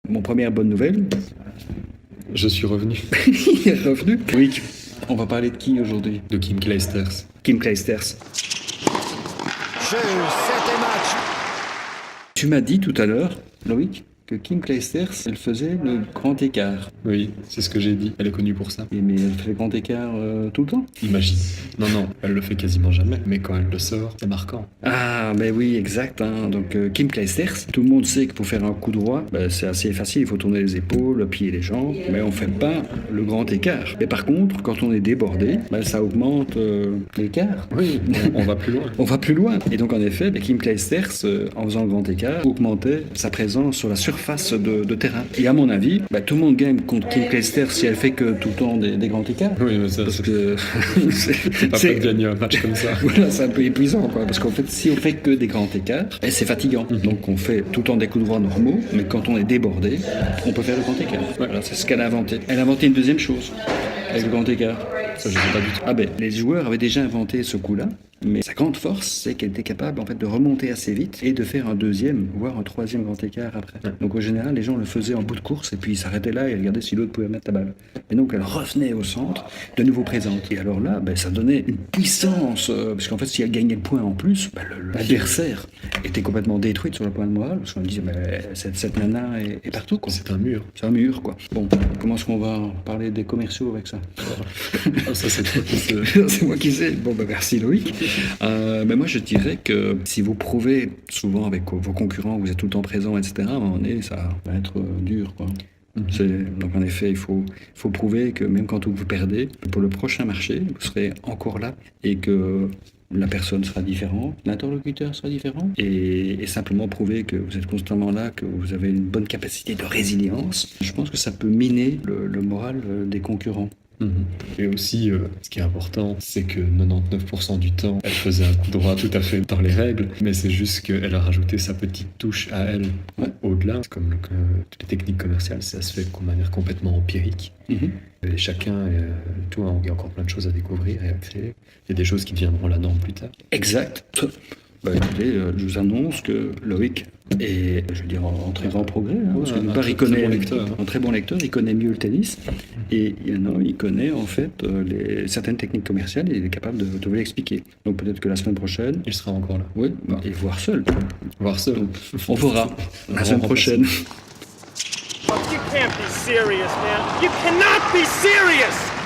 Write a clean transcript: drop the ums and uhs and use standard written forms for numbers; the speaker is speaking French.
Mon première bonne nouvelle, Je suis revenu il est revenu. Oui, on va parler de qui aujourd'hui? de Kim Clijsters. Kim Clijsters. Jeu, 7 match. Tu m'as dit tout à l'heure, Loïc, que Kim Clijsters, elle faisait le grand écart. Oui, c'est ce que j'ai dit. Elle est connue pour ça. Mais elle fait le grand écart tout le temps? Imagine. Non, elle le fait quasiment jamais. Mais quand elle le sort, c'est marquant. Ah, mais oui, exact. Hein. Donc, Kim Clijsters, tout le monde sait que pour faire un coup droit, c'est assez facile. Il faut tourner les épaules, le pied et les jambes. Mais on ne fait pas le grand écart. Mais par contre, quand on est débordé, ça augmente l'écart. Oui, on va plus loin. On va plus loin. Et donc, en effet, Kim Clijsters, en faisant le grand écart, augmentait sa présence sur la surface de terrain. Et à mon avis, tout le monde gagne contre Kim Clijsters si elle fait que tout le temps des grands écarts. Oui, mais ça, Parce que c'est pas de gagner un match comme ça. Voilà, c'est un peu épuisant, quoi. Parce qu'en fait, si on fait que des grands écarts, c'est fatigant. Donc, on fait tout le temps des coups droits normaux, mais quand on est débordé, on peut faire le grand écart. Voilà, c'est ce qu'elle a inventé. Elle a inventé une deuxième chose avec le grand écart. Ça, je sais pas du tout. Ah les joueurs avaient déjà inventé ce coup-là, mais sa grande force, c'est qu'elle était capable en fait de remonter assez vite et de faire un deuxième, voire un troisième grand écart après. Donc au général, les gens le faisaient en bout de course et puis ils s'arrêtaient là et regardaient si l'autre pouvait mettre la balle. Et donc elle revenait au centre, de nouveau présente. Et alors là, ça donnait une puissance, parce qu'en fait, si elle gagnait le point en plus, l'adversaire était complètement détruit sur le point de morale, parce qu'on disait, cette nana est partout, quoi. C'est un mur. C'est un mur, quoi. Bon, comment est-ce qu'on va parler des commerciaux avec ça? Ah, ça, c'est toi qui sais. C'est moi qui sais. Bon, merci Loïc. Mais moi, je dirais que si vous prouvez souvent avec vos concurrents, vous êtes tout le temps présent, etc., à un moment donné, ça va être dur, quoi. Donc en effet, il faut prouver que même quand vous perdez, pour le prochain marché, vous serez encore là et que la personne sera différente, l'interlocuteur sera différent et simplement prouver que vous êtes constamment là, que vous avez une bonne capacité de résilience. Je pense que ça peut miner le moral des concurrents. Et aussi, ce qui est important, c'est que 99% du temps, elle faisait un coup droit tout à fait dans les règles, mais c'est juste qu'elle a rajouté sa petite touche à elle au-delà. C'est comme toutes les techniques commerciales, ça se fait de manière complètement empirique. Et chacun, il y a encore plein de choses à découvrir et à créer. Il y a des choses qui deviendront la norme plus tard. Exact. Écoutez, je vous annonce que Loïc est, je veux dire, en très grand progrès. Parce que d'une part, il connaît un très bon lecteur, il connaît mieux le tennis, et il connaît en fait certaines techniques commerciales et il est capable de vous l'expliquer. Donc peut-être que la semaine prochaine, Il sera encore là. oui, et voire seul. Voir seul. On verra la semaine prochaine. You can't be serious, man. You cannot be serious!